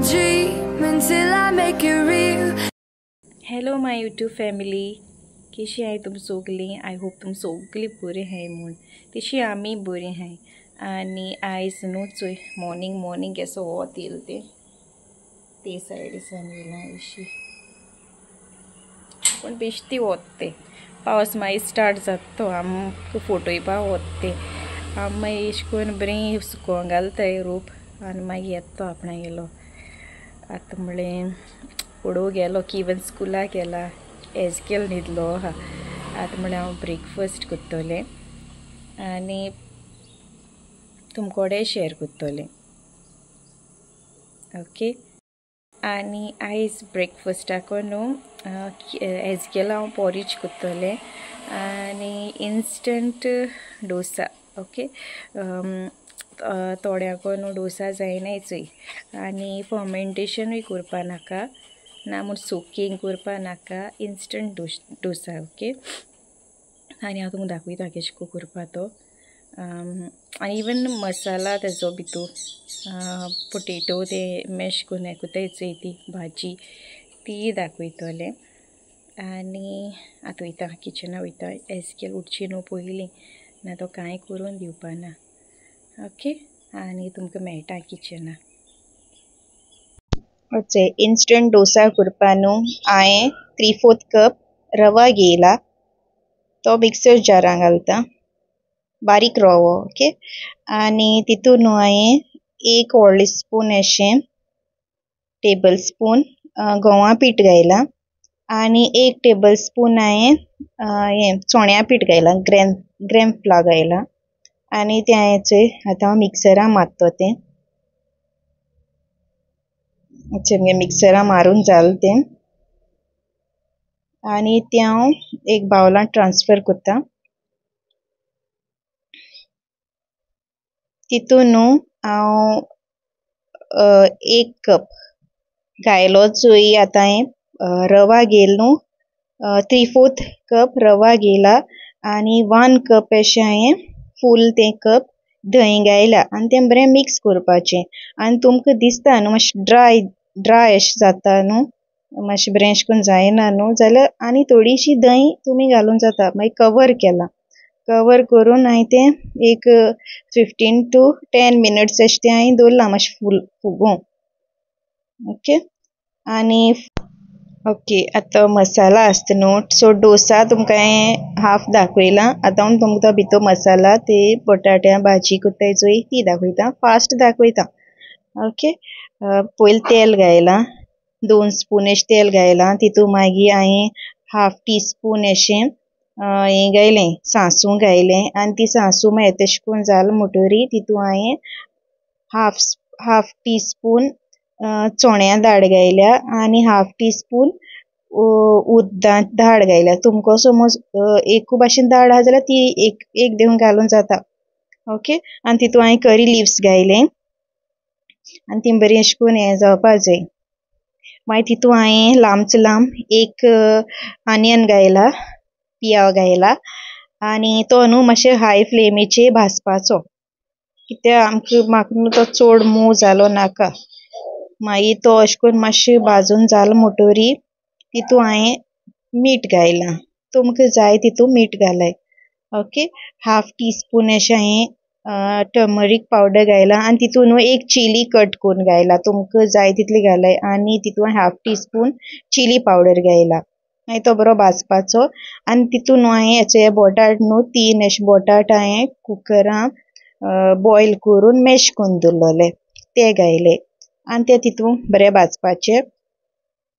I'll dream until I make it real. Hello my YouTube family, कशी आहे तुम सगळी? आय होप तुम सगळी बरे आहे म्हूण तशी आम्ही बरे आहे. आणि आयज न्हू चोय मॉर्निंग कसो वत येल ते सायडीसान येयला अशी पण बेश्टी वते पावस मागीर स्टार्ट जाता तो आमकां फोटोयपा वते आम मागीर अशें करून बरें सुकोवंक घालताय रूप आनी मागीर येता आपणा गेलो आतां म्हणलें पडो गेलो किवन स्कुलाक गेला एजकेल न्हिदलो आहा आतां म्हणलें हांव ब्रेकफास्ट करतलें आनी तुमकोडे शेअर करतलें ओके. आनी आयज ब्रेकफास्टाक न्हू एजकेल हांव पॉरीज करतलें आनी इंस्टंट डोसा ओके. थोड्यांक न्हू डोसा जायनाय चोय आनी फर्मेंटेशनूय करपा नाका ना म्हूण सोकींग करपा नाका इंस्टंट डोसा ओके. आनी हांव तुमकां दाखयता कशें को करपा तो आनी इवन मसाला तेजो भितूर पोटेटो ते मॅश करून हेकुताय चोय ती भाजी ती दाखयतलें. आनी आतां वयता किचना वयता एजकेल उठची न्हू पयलीं ना तो कांय करून दिवपा ना ओके. आनी तुमकां मेळटा किचना ओके. इंस्टंट डोसा करपा न्हू हांवें 3/4 कप रवा घेयला तो मिक्सर जारान घालता बारीक रवो ओके. आनी तितून न्हू हांवें 1 व्हडलें स्पून अशें टेबल स्पून गंवा पीठ घायला आनी 1 टेबल स्पून हांवें हें चोण्या पीठ घायला ग्रॅम फ्लावर घायला आनी तें हांवें आतां मिक्सरान मारता तें म्हणजे मिक्सरान मारून जालें तें आनी तें हांव एक बावलांत ट्रान्सफर करता. तितून न्हू हांव 1 कप घायलो चोय आतां हांवें रवा घेयला न्हू 3/4 कप रवा घेयला आनी 1 कप अशें हांवें फूल तें कप धंय घायला आनी तें बरें मिक्स करपाचें. आनी तुमकां दिसता न्हू मातशें ड्राय अशें जाता न्हू मातशें बरें अशें करून जायना न्हू जाल्यार आनी थोडीशी धंय तुमी घालूंक जाता. मागीर कवर केला कवर करून हांवें तें एक 15 to 10 मिनट्स अशें तें हांवें दवरलां मातशें फुगोवंक ओके. आनी ओके आतां मसाला आसता न्हू सो डोसा तुमकां हांवें हाफ दाखयलां आतां हांव तुमकां भितर मसाला ती बटाट्या भाजी करताय चोय ती दाखयता फास्ट दाखयता ओके. पयलीं तेल घायलां 2 स्पून अशें तेल घायलां तितून मागीर हांवें हाफ टीस्पून अशें हें घायलें सांसव घायलें आनी ती सांसव मागीर तशें करून जालें म्हणटरी तितून हांवें हाफ टीस्पून चोण्या दाळ घायल्या आनी हाफ टीस्पून उड्डां दाळ घायल्या. तुमकां समज एकू भाशेन दाळ आहा जाल्यार ती एक देऊन घालून जाता ओके. आनी तितून हांवें करी लिव्स घायलें आनी ती बरी अशें करून हें जावपा जाय. मागीर तितून हांवें लांब 1 आनियन घायला पियाव घायला आनी तो न्हू मातशें हाय फ्लेमीचेर भाजपाचो कित्याक म्हाका न्हू तो चड मोव जालो नाका. मागीर तो अशें करून मातशें भाजून जालो म्हणटरी तितून हांवें मीठ घायलां तुमकां जाय तितून मीठ घालाय ओके. हाफ टीस्पून अशें हांवें टर्मरीक पावडर घायला आनी तितून न्हू 1 चिली कट करून घायला तुमकां जाय तितली घालाय आनी तितून हाफ टीस्पून चिली पावडर घायला. मागीर तो बरो भाजपाचो आनी तितून न्हू हांवें हेचे बटाट न्हू 3 अशें बटाट हांवें कुकरान बॉयल करून मॅश करून दवरलेले ते घायले आनी ते तितून बरें भाजपाचें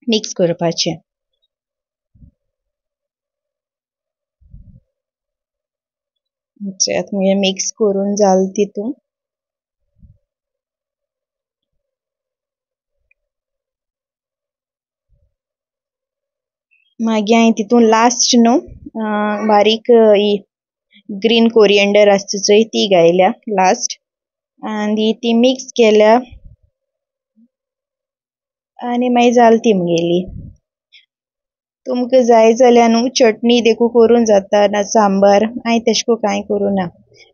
मिक्स करपाचें. आतां म्हणजे मिक्स करून जालें तितून मागीर हांवें तितून लास्ट न्हू बारीक ग्रीन कोरिएंडर आसता चोय ती घायल्या लास्ट आनी ती मिक्स केल्या आनी मागीर जाली ती म्हगेली. तुमकां जाय जाल्यार न्हू चटणी देखून करून जाता ना सांबार हांवें तशें करून कांय करूं ना.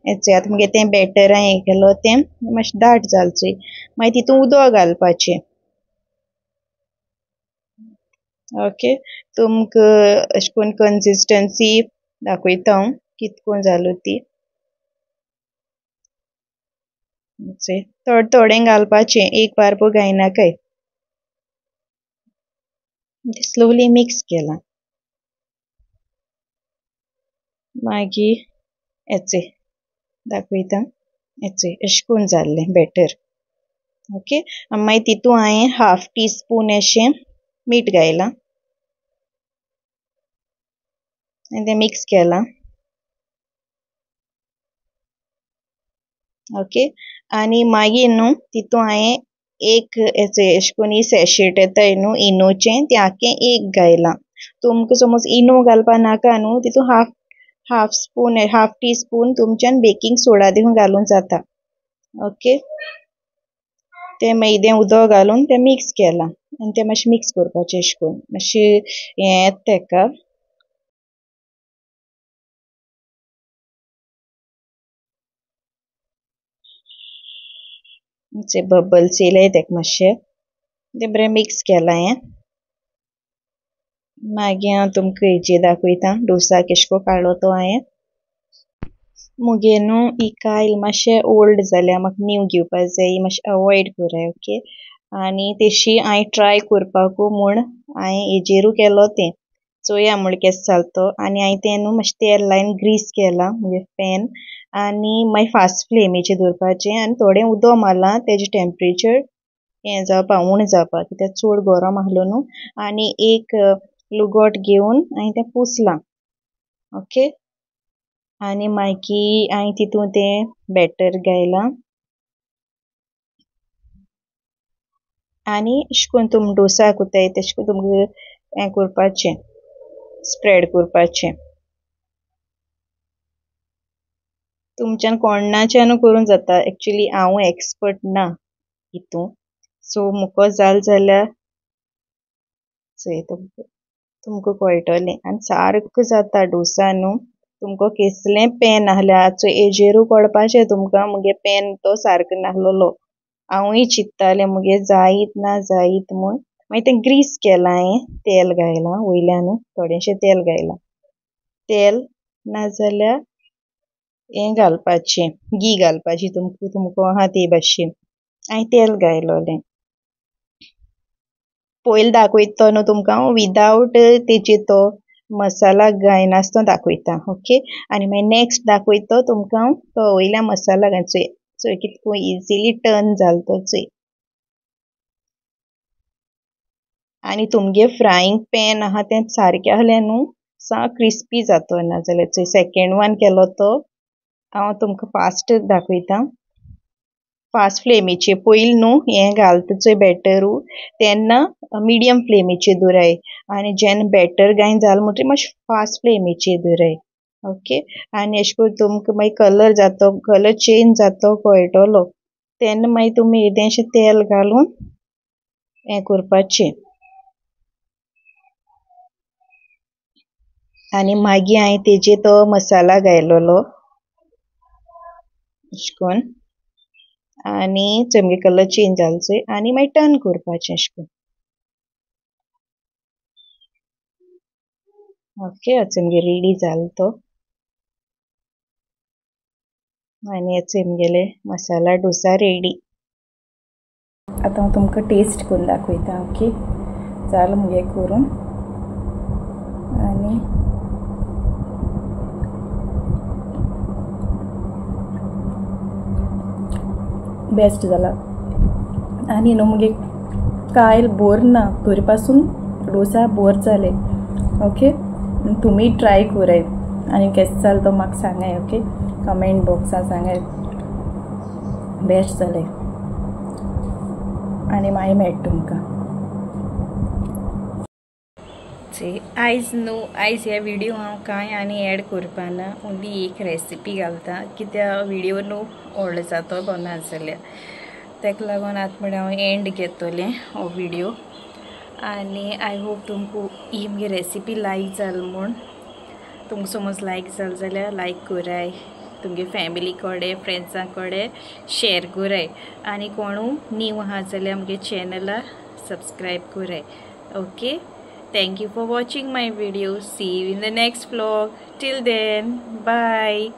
हेचें आतां मगे तें बॅटर हांवें हें केलो तें मातशें दाट जालें चोय मागीर तितून उदक घालपाचें ओके तुमकां अशें करून कन्सिस्टन्सी दाखयता हांव कितको जालो ती थोडें घालपाचें एक बारबो घायनाकाय स्लोली मिक्स केला मागीर हेचे दाखयता हेचे अशें करून जाल्लें बॅटर ओके मागीर तितून हांवें हाफ टीस्पून अशें मीठ घायलां आनी तें मिक्स केलां ओके आनी मागीर न्हू तितून हांवें एक हेचे अशें करून सॅशेट येताय न्हू इनोचें तें आख्खें एक घायलां तुमकां समज इनो घालपा नाका न्हू तितून हाफ टीस्पून तुमच्यान बेकिंग सोडा दिवन घालूं जाता ओके तें मैदें उदक घालून तें मिक्स केलां आनी तें मातशें मिक्स करपाचें अशें करून मातशें हें येता तेका बबल्स येयले तेका मातशें तें बरें मिक्स केलां हें मागीर हांव तुमकां हेजेर दाखयतां डोसा केश को काडलो तो हांवें मुगे न्हू ही कायल मातशें ओल्ड जाल्या म्हाका नीव घेवपा जाय ही मातशें अवॉयड कराय ओके आनी तेशी हांवें ट्राय करपाकू म्हूण हांवें हेजेरू केलो तें चोया म्हूण केस जालो आनी हांवें तें न्हू मातशें तेल लायन ग्रीस केलां म्हणजे पॅन आनी मागीर फास्ट फ्लेमीचेर दवरपाचें आनी थोडें उदक मारलां तेजें टेम्परेचर हें जावपा उण जावपा कित्याक चड गरम आहलो न्हू आनी एक लुगोट घेवन हांवें तें पुसलां ओके आनी मागीर हांवें तितून तें बॅटर घायलां आनी अशें करून तुम डोसा कोत्ताय तेशें करून तुमकां हें करपाचें स्प्रेड करपाचें तुमच्यान कोणाच्यान करूं जाता एक्चुली हांव एक्सपर्ट ना हितून सो मुको जाल जाल्यार चोय तुमकां कळटलें आनी सारको जाता डोसा न्हू तुमकां केसलें पॅन आहल्यार चोय हेजेरू कळपाचें तुमकां मुगे पॅन तो सारको नाहलोलो हांवूय चिंत्तालें मुगे जायत ना जायत म्हूण मागीर तें ग्रीस केलां हांवें तेल घायलां वयल्यान थोडेंशें तेल घायलां तेल नाजाल्यार हें घालपाचें घी घालपाची तुमकां आहा ते भाशेन हांवें तेल घायलोलें पयलीं दाखयता न्हू तुमकां हांव विदावट तेजे तो मसाला घायनासतना दाखयता ओके आनी मागीर नेक्स्ट दाखयता तुमकां हांव तो वयल्या मसाला घालचो चोय कितको इजिली टर्न जालो तो चोय आनी तुमगे फ्रायींग पॅन आहा तें सारकें आहलें न्हू सा क्रिस्पी जातो नाजाल्यार चोय सेकेंड वन केलो तो हांव तुमकां फास्ट दाखयतां फास्ट फ्लेमीचेर पयलीं न्हू हें घालता चोय बॅटरू तेन्ना मिडियम फ्लेमीचेर दवराय आनी जेन्ना बॅटर घायन जालें म्हणटरी मातशें फास्ट फ्लेमीचेर दवराय ओके आनी अशें करून तुमकां मागीर कलर चेंज जातो कळटलो तेन्ना मागीर तुमी इल्लेशें तेल घालून हें करपाचें आनी मागीर हांवें तेजेर तो मसाला घायलोलो अशें करून आनी चमगे कलर चेंज जालो चोय आनी मागीर टर्न करपाचें अशें करून ओके चमगे रेडी जालो तो आनी चमगेले मसाला डोसा रेडी आतां हांव तुमकां टेस्ट करून दाखयतां ओके जालो मुगे करून आनी बेस्ट जाला आनी न्हू मुगे कायल बोर ना तोरी पासून डोसा बोर जाले ओके तुमी ट्राय कराय आनी केस जालो तो म्हाका सांगाय ओके कमेंट बॉक्सान सांगाय बेस्ट जाले आनी मागीर मेळटा तुमकां आयज न्हू आयज ह्या व्हिडिओ हांव कांय आनी एड करपा ना ओन्ली एक रेसिपी घालता कित्याक व्हिडिओ न्हू व्हडलो जातो कोना जाल्यार तेका लागून आतां म्हळ्यार हांव एंड घेतलें हो व्हिडिओ आनी आय होप तुमकां ही म्हजी रेसिपी लायक जाली म्हूण तुमकां समज लायक जाली जाल्यार लायक कराय तुमगे फॅमिली कडेन फ्रेंड्सां कडेन शेअर कराय आनी कोणू न्यू आहा जाल्यार म्हगे चॅनला सबस्क्रायब कराय okay Thank you for watching my video. See you in the next vlog. Till then, bye.